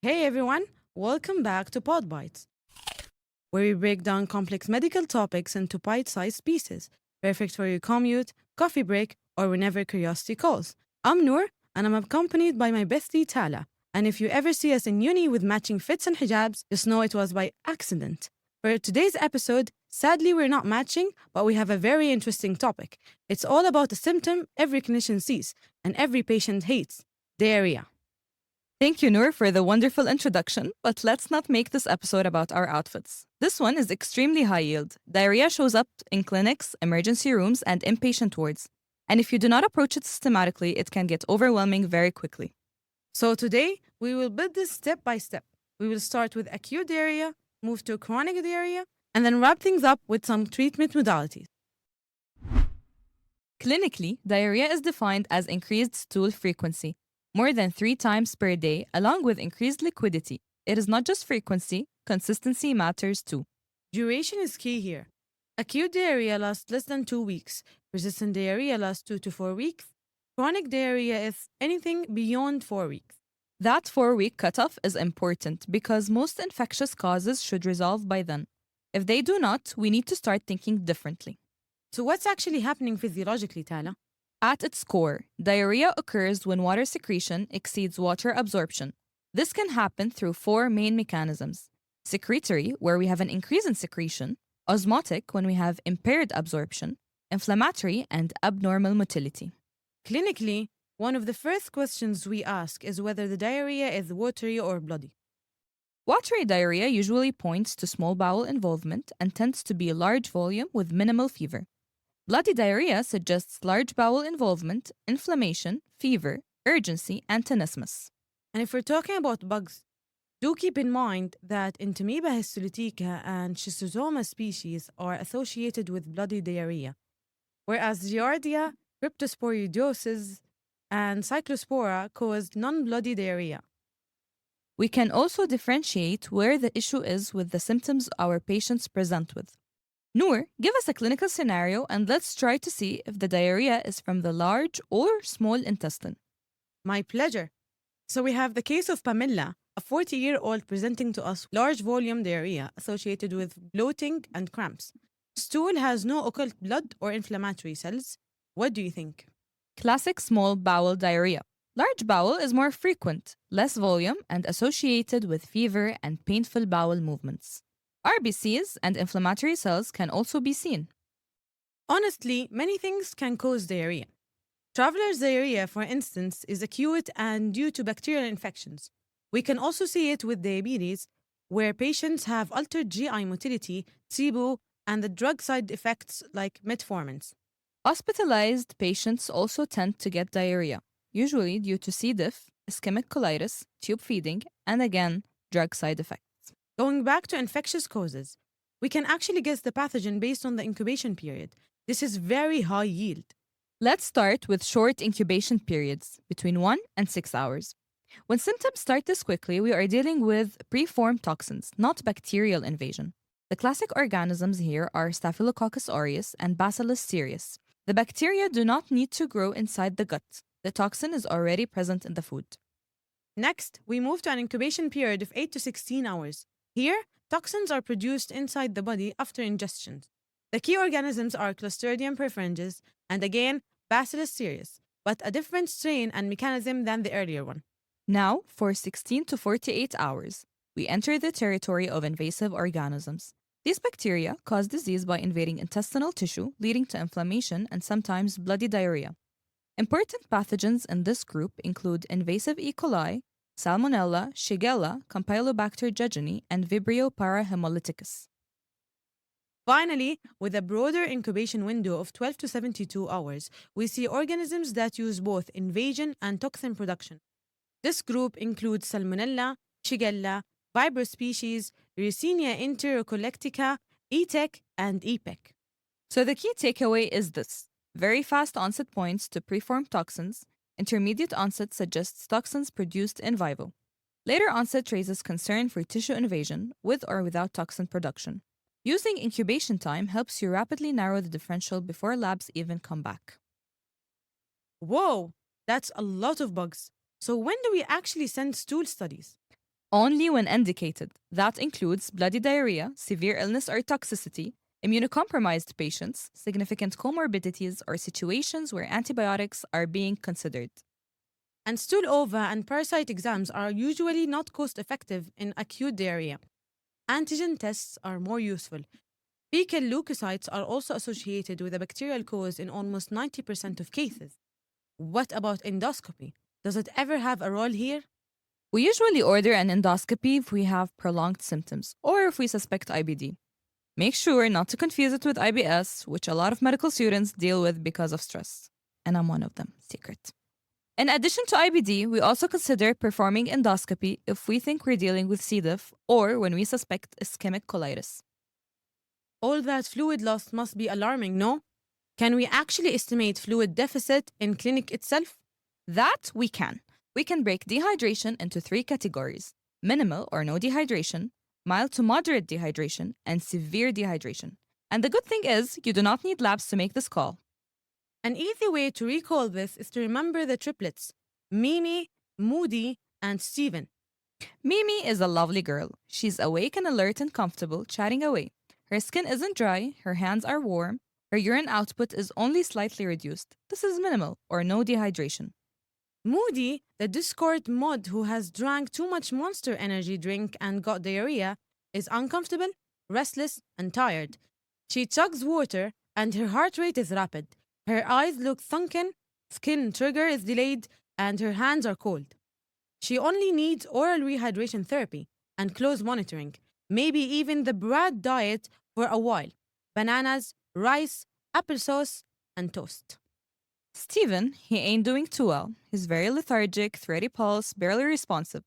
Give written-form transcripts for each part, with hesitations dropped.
Hey everyone, welcome back to PodBites, where we break down complex medical topics into bite sized pieces, perfect for your commute, coffee break, or whenever curiosity calls. I'm Nour, and I'm accompanied by my bestie Tala. And if you ever see us in uni with matching fits and hijabs, just know it was by accident. For today's episode, sadly we're not matching, but we have a very interesting topic. It's all about a symptom every clinician sees and every patient hates: diarrhea. Thank you, Noor, for the wonderful introduction, but let's not make this episode about our outfits. This one is extremely high yield. Diarrhea shows up in clinics, emergency rooms, and inpatient wards. And if you do not approach it systematically, it can get overwhelming very quickly. So today, we will build this step by step. We will start with acute diarrhea, move to chronic diarrhea, and then wrap things up with some treatment modalities. Clinically, diarrhea is defined as increased stool frequency, more than 3 times per day, along with increased liquidity. It is not just frequency, consistency matters too. Duration is key here. Acute diarrhea lasts less than 2 weeks. Persistent diarrhea lasts 2 to 4 weeks. Chronic diarrhea is anything beyond 4 weeks. That 4-week cutoff is important because most infectious causes should resolve by then. If they do not, we need to start thinking differently. So, what's actually happening physiologically, Tala? At its core, diarrhea occurs when water secretion exceeds water absorption. This can happen through 4 main mechanisms: secretory, where we have an increase in secretion; osmotic, when we have impaired absorption; inflammatory, and abnormal motility. Clinically, one of the first questions we ask is whether the diarrhea is watery or bloody. Watery diarrhea usually points to small bowel involvement and tends to be large volume with minimal fever. Bloody diarrhea suggests large bowel involvement, inflammation, fever, urgency, and tenesmus. And if we're talking about bugs, do keep in mind that Entamoeba histolytica and Schistosoma species are associated with bloody diarrhea, whereas Giardia, Cryptosporidiosis, and Cyclospora cause non-bloody diarrhea. We can also differentiate where the issue is with the symptoms our patients present with. Noor, give us a clinical scenario and let's try to see if the diarrhea is from the large or small intestine. My pleasure. So we have the case of Pamela, a 40-year-old presenting to us large volume diarrhea associated with bloating and cramps. Stool has no occult blood or inflammatory cells. What do you think? Classic small bowel diarrhea. Large bowel is more frequent, less volume, and associated with fever and painful bowel movements. RBCs and inflammatory cells can also be seen. Honestly, many things can cause diarrhea. Traveler's diarrhea, for instance, is acute and due to bacterial infections. We can also see it with diabetes, where patients have altered GI motility, SIBO, and the drug side effects like metformins. Hospitalized patients also tend to get diarrhea, usually due to C. diff, ischemic colitis, tube feeding, and again, drug side effects. Going back to infectious causes, we can actually guess the pathogen based on the incubation period. This is very high yield. Let's start with short incubation periods, between 1 and 6 hours. When symptoms start this quickly, we are dealing with preformed toxins, not bacterial invasion. The classic organisms here are Staphylococcus aureus and Bacillus cereus. The bacteria do not need to grow inside the gut. The toxin is already present in the food. Next, we move to an incubation period of 8 to 16 hours. Here, toxins are produced inside the body after ingestion. The key organisms are Clostridium perfringens and again Bacillus cereus, but a different strain and mechanism than the earlier one. Now, for 16 to 48 hours, we enter the territory of invasive organisms. These bacteria cause disease by invading intestinal tissue, leading to inflammation and sometimes bloody diarrhea. Important pathogens in this group include invasive E. coli, Salmonella, Shigella, Campylobacter jejuni, and Vibrio parahemolyticus. Finally, with a broader incubation window of 12 to 72 hours, we see organisms that use both invasion and toxin production. This group includes Salmonella, Shigella, Vibrio species, Yersinia enterocolectica, ETEC, and EPEC. So the key takeaway is this: very fast onset points to preformed toxins, intermediate onset suggests toxins produced in vivo. Later onset raises concern for tissue invasion with or without toxin production. Using incubation time helps you rapidly narrow the differential before labs even come back. Whoa, that's a lot of bugs. So when do we actually send stool studies? Only when indicated. That includes bloody diarrhea, severe illness or toxicity, immunocompromised patients, significant comorbidities, or situations where antibiotics are being considered. And stool ova and parasite exams are usually not cost effective in acute diarrhea. Antigen tests are more useful. Fecal leukocytes are also associated with a bacterial cause in almost 90% of cases. What about endoscopy? Does it ever have a role here? We usually order an endoscopy if we have prolonged symptoms or if we suspect IBD. Make sure not to confuse it with IBS, which a lot of medical students deal with because of stress. And I'm one of them, secret. In addition to IBD, we also consider performing endoscopy if we think we're dealing with C. diff or when we suspect ischemic colitis. All that fluid loss must be alarming, no? Can we actually estimate fluid deficit in clinic itself? That we can. We can break dehydration into 3 categories: minimal or no dehydration, mild to moderate dehydration, and severe dehydration. And the good thing is, you do not need labs to make this call. An easy way to recall this is to remember the triplets Mimi, Moody, and Steven. Mimi is a lovely girl. She's awake and alert and comfortable, chatting away. Her skin isn't dry, her hands are warm, her urine output is only slightly reduced. This is minimal or no dehydration. Moody, the Discord mod who has drank too much Monster Energy drink and got diarrhea, is uncomfortable, restless, and tired. She chugs water and her heart rate is rapid. Her eyes look sunken, skin trigger is delayed, and her hands are cold. She only needs oral rehydration therapy and close monitoring, maybe even the Brad diet for a while: bananas, rice, applesauce, and toast. Steven, he ain't doing too well. He's very lethargic, thready pulse, barely responsive.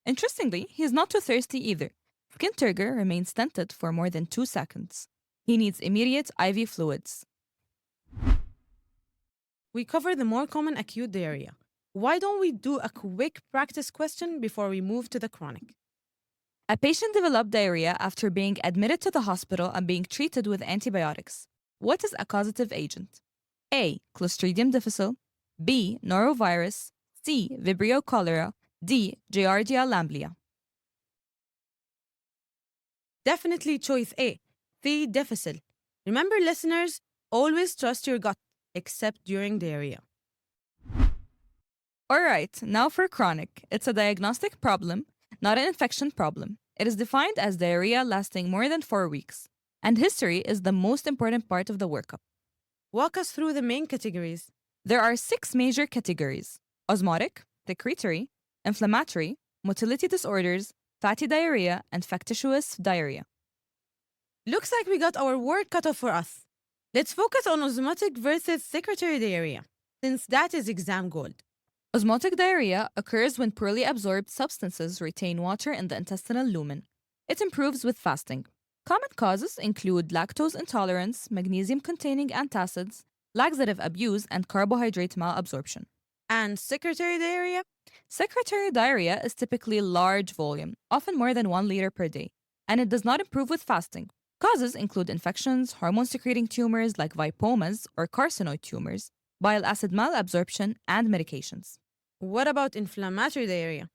Interestingly, he's not too thirsty either. Skin turgor remains stented for more than 2 seconds. He needs immediate IV fluids. We cover the more common acute diarrhea. Why don't we do a quick practice question before we move to the chronic? A patient developed diarrhea after being admitted to the hospital and being treated with antibiotics. What is a causative agent? A. Clostridium difficile. B. Norovirus. C. Vibrio cholera. D. Giardia lamblia. Definitely choice A, C. difficile. Remember, listeners, always trust your gut, except during diarrhea. All right, now for chronic. It's a diagnostic problem, not an infection problem. It is defined as diarrhea lasting more than 4 weeks. And history is the most important part of the workup. Walk us through the main categories. There are 6 major categories: osmotic, secretory, inflammatory, motility disorders, fatty diarrhea, and factitious diarrhea. Looks like we got our work cut off for us. Let's focus on osmotic versus secretory diarrhea, since that is exam gold. Osmotic diarrhea occurs when poorly absorbed substances retain water in the intestinal lumen. It improves with fasting. Common causes include lactose intolerance, magnesium-containing antacids, laxative abuse, and carbohydrate malabsorption. And secretory diarrhea? Secretory diarrhea is typically large volume, often more than 1 liter per day, and it does not improve with fasting. Causes include infections, hormone-secreting tumors like vipomas or carcinoid tumors, bile acid malabsorption, and medications. What about inflammatory diarrhea?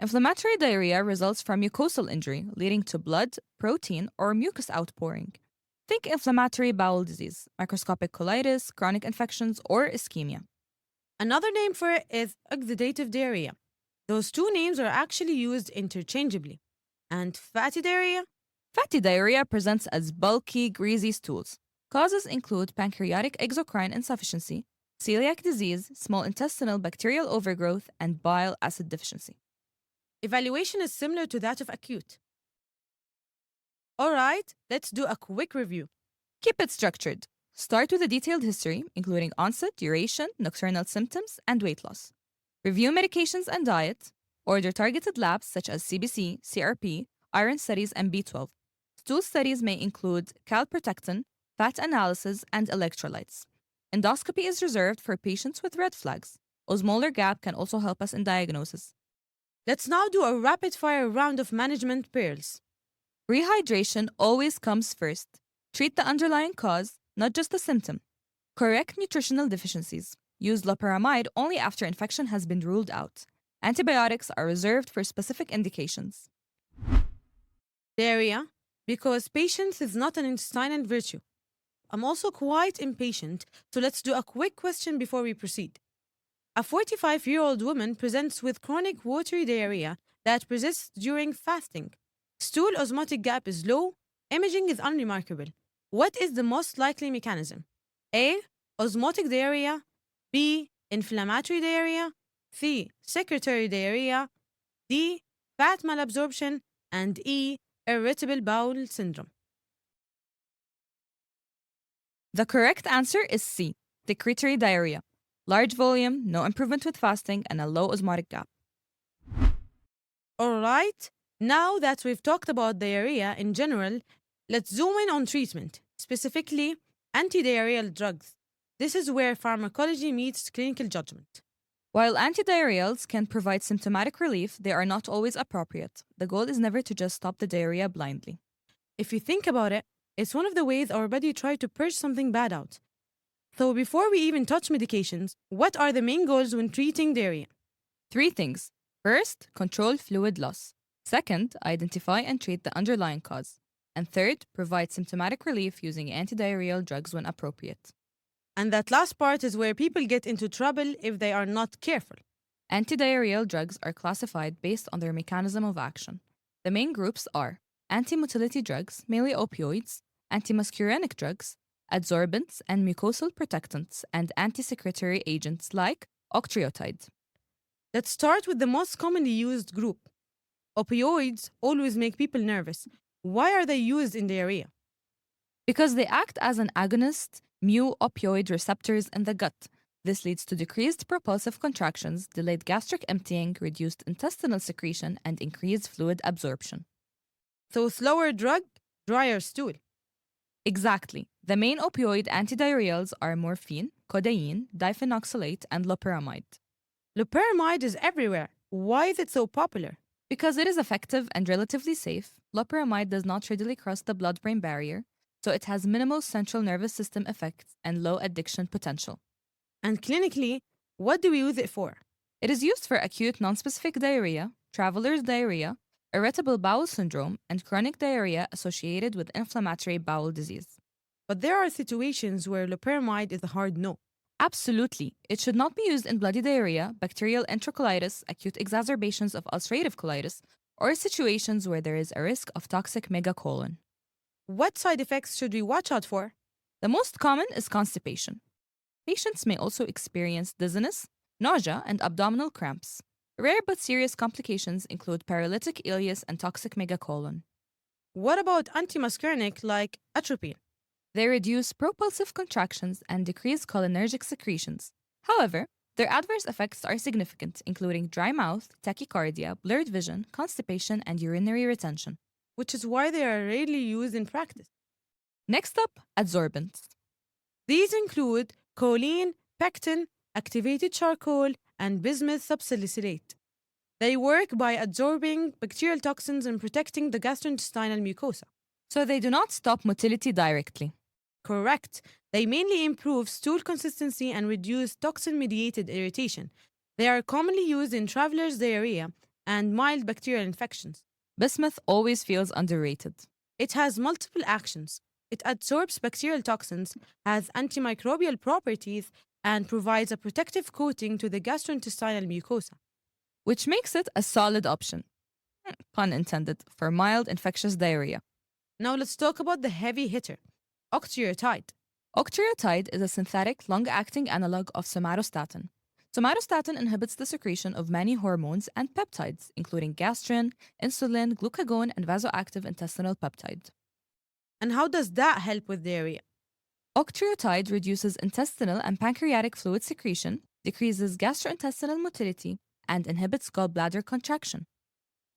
Inflammatory diarrhea results from mucosal injury, leading to blood, protein, or mucus outpouring. Think inflammatory bowel disease, microscopic colitis, chronic infections, or ischemia. Another name for it is oxidative diarrhea. Those two names are actually used interchangeably. And fatty diarrhea? Fatty diarrhea presents as bulky, greasy stools. Causes include pancreatic exocrine insufficiency, celiac disease, small intestinal bacterial overgrowth, and bile acid deficiency. Evaluation is similar to that of acute. All right, let's do a quick review. Keep it structured. Start with a detailed history, including onset, duration, nocturnal symptoms, and weight loss. Review medications and diet. Order targeted labs such as CBC, CRP, iron studies, and B12. Stool studies may include calprotectin, fat analysis, and electrolytes. Endoscopy is reserved for patients with red flags. Osmolar gap can also help us in diagnosis. Let's now do a rapid-fire round of management pearls. Rehydration always comes first. Treat the underlying cause, not just the symptom. Correct nutritional deficiencies. Use loperamide only after infection has been ruled out. Antibiotics are reserved for specific indications. Diarrhea, because patience is not an intestinal virtue. I'm also quite impatient, so let's do a quick question before we proceed. A 45-year-old woman presents with chronic watery diarrhea that persists during fasting. Stool osmotic gap is low, imaging is unremarkable. What is the most likely mechanism? A. Osmotic diarrhea. B. Inflammatory diarrhea. C. Secretory diarrhea. D. Fat malabsorption. And E. Irritable bowel syndrome. The correct answer is C, secretory diarrhea. Large volume, no improvement with fasting, and a low osmotic gap. All right, now that we've talked about diarrhea in general, let's zoom in on treatment, specifically antidiarrheal drugs. This is where pharmacology meets clinical judgment. While antidiarrheals can provide symptomatic relief, they are not always appropriate. The goal is never to just stop the diarrhea blindly. If you think about it, it's one of the ways our body tries to purge something bad out. So before we even touch medications, what are the main goals when treating diarrhea? 3 things. First, control fluid loss. Second, identify and treat the underlying cause. And third, provide symptomatic relief using antidiarrheal drugs when appropriate. And that last part is where people get into trouble if they are not careful. Antidiarrheal drugs are classified based on their mechanism of action. The main groups are anti-motility drugs, mainly opioids, antimuscarinic drugs, adsorbents and mucosal protectants, and anti-secretory agents like octreotide. Let's start with the most commonly used group. Opioids always make people nervous. Why are they used in diarrhea? Because they act as an agonist mu-opioid receptors in the gut. This leads to decreased propulsive contractions, delayed gastric emptying, reduced intestinal secretion, and increased fluid absorption. So slower drug, drier stool. Exactly. The main opioid antidiarrheals are morphine, codeine, diphenoxylate, and loperamide. Loperamide is everywhere. Why is it so popular? Because it is effective and relatively safe, loperamide does not readily cross the blood-brain barrier, so it has minimal central nervous system effects and low addiction potential. And clinically, what do we use it for? It is used for acute nonspecific diarrhea, traveler's diarrhea, irritable bowel syndrome, and chronic diarrhea associated with inflammatory bowel disease. But there are situations where loperamide is a hard no. Absolutely. It should not be used in bloody diarrhea, bacterial enterocolitis, acute exacerbations of ulcerative colitis, or situations where there is a risk of toxic megacolon. What side effects should we watch out for? The most common is constipation. Patients may also experience dizziness, nausea, and abdominal cramps. Rare but serious complications include paralytic ileus and toxic megacolon. What about antimuscarinic like atropine? They reduce propulsive contractions and decrease cholinergic secretions. However, their adverse effects are significant, including dry mouth, tachycardia, blurred vision, constipation, and urinary retention. Which is why they are rarely used in practice. Next up, adsorbents. These include choline, pectin, activated charcoal, and bismuth subsalicylate. They work by absorbing bacterial toxins and protecting the gastrointestinal mucosa. So they do not stop motility directly. Correct. They mainly improve stool consistency and reduce toxin-mediated irritation. They are commonly used in traveler's diarrhea and mild bacterial infections. Bismuth always feels underrated. It has multiple actions. It absorbs bacterial toxins, has antimicrobial properties, and provides a protective coating to the gastrointestinal mucosa. Which makes it a solid option, pun intended, for mild infectious diarrhea. Now let's talk about the heavy hitter, octreotide. Octreotide is a synthetic, long-acting analog of somatostatin. Somatostatin inhibits the secretion of many hormones and peptides, including gastrin, insulin, glucagon, and vasoactive intestinal peptide. And how does that help with diarrhea? Octreotide reduces intestinal and pancreatic fluid secretion, decreases gastrointestinal motility, and inhibits gallbladder contraction.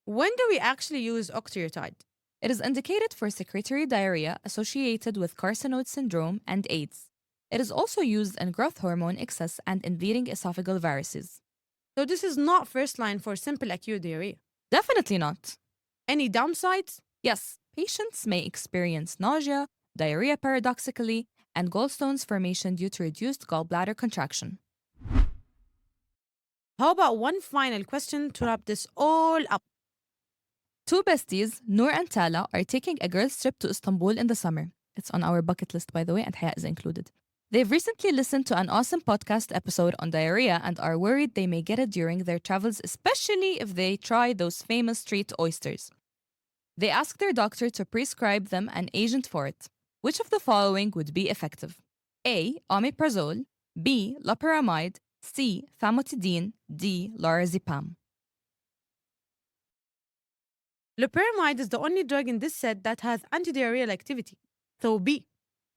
When do we actually use octreotide? It is indicated for secretory diarrhea associated with carcinoid syndrome and AIDS. It is also used in growth hormone excess and in bleeding esophageal varices. So this is not first line for simple acute diarrhea. Definitely not. Any downsides? Yes, patients may experience nausea, diarrhea paradoxically, and gallstones formation due to reduced gallbladder contraction. How about one final question to wrap this all up? Two besties, Nour and Tala, are taking a girls' trip to Istanbul in the summer. It's on our bucket list, by the way, and Haya is included. They've recently listened to an awesome podcast episode on diarrhea and are worried they may get it during their travels, especially if they try those famous street oysters. They asked their doctor to prescribe them an agent for it. Which of the following would be effective? A. Omeprazole, B. Loperamide, C. Famotidine, D. Lorazepam. Loperamide is the only drug in this set that has antidiarrheal activity. So B.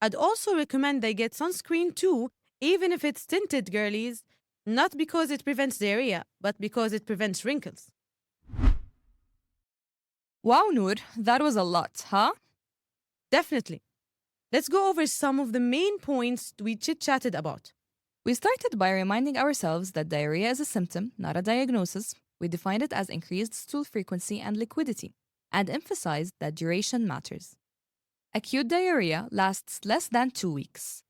I'd also recommend they get sunscreen too, even if it's tinted, girlies. Not because it prevents diarrhea, but because it prevents wrinkles. Wow, Noor, that was a lot, huh? Definitely. Let's go over some of the main points we chit-chatted about. We started by reminding ourselves that diarrhea is a symptom, not a diagnosis. We defined it as increased stool frequency and liquidity, and emphasized that duration matters. Acute diarrhea lasts less than 2 weeks.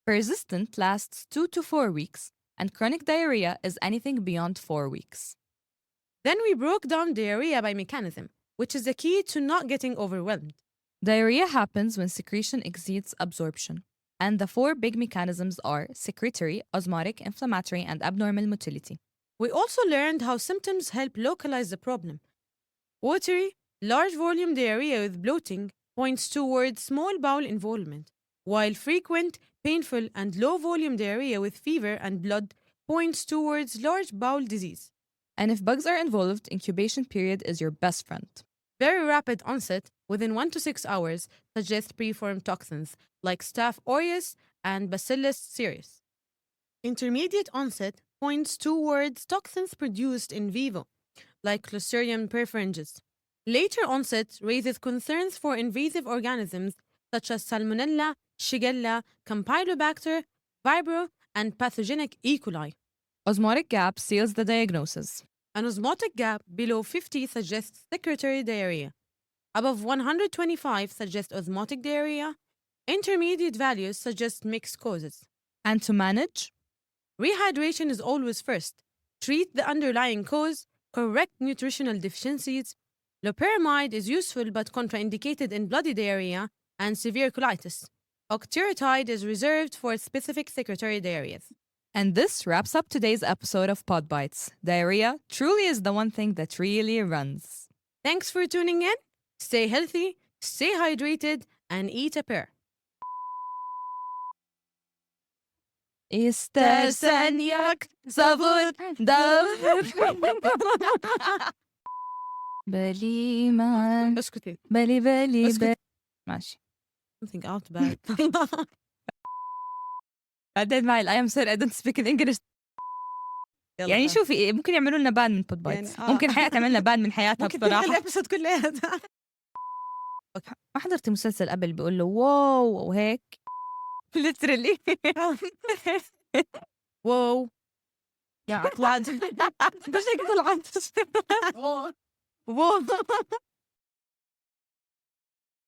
Persistent lasts 2 to 4 weeks, and chronic diarrhea is anything beyond 4 weeks. Then we broke down diarrhea by mechanism, which is the key to not getting overwhelmed. Diarrhea happens when secretion exceeds absorption. And the 4 big mechanisms are secretory, osmotic, inflammatory, and abnormal motility. We also learned how symptoms help localize the problem. Watery, large volume diarrhea with bloating points towards small bowel involvement, while frequent, painful, and low volume diarrhea with fever and blood points towards large bowel disease. And if bugs are involved, incubation period is your best friend. Very rapid onset, within 1 to 6 hours, suggests preformed toxins like Staph aureus and Bacillus cereus. Intermediate onset points towards toxins produced in vivo, like Clostridium perfringens. Later onset raises concerns for invasive organisms such as Salmonella, Shigella, Campylobacter, Vibrio, and pathogenic E. coli. Osmotic gap seals the diagnosis. An osmotic gap below 50 suggests secretory diarrhea. Above 125 suggests osmotic diarrhea. Intermediate values suggest mixed causes. And to manage? Rehydration is always first. Treat the underlying cause, correct nutritional deficiencies. Loperamide is useful but contraindicated in bloody diarrhea and severe colitis. Octreotide is reserved for specific secretory diarrheas. And this wraps up today's episode of PodBites. Diarrhea truly is the one thing that really runs. Thanks for tuning in. Stay healthy, stay hydrated, and eat a pear. İstersen yak, savur, dağılır. بليمان اسكتي. بلي بلي اسكت. بلي ماشي. Something out bad. بعدين معي I am sorry I don't speak in English. يلا. يعني شوفي ممكن يعملوا لنا بان من بود بايتس يعني ممكن حياة تعمل لنا بان من حياتها ممكن بصراحة. الابيسود كلها. ما حضرتي مسلسل قبل بيقول له واو وهيك literally. واو. يا طلعت بس هيك طلعت. واو.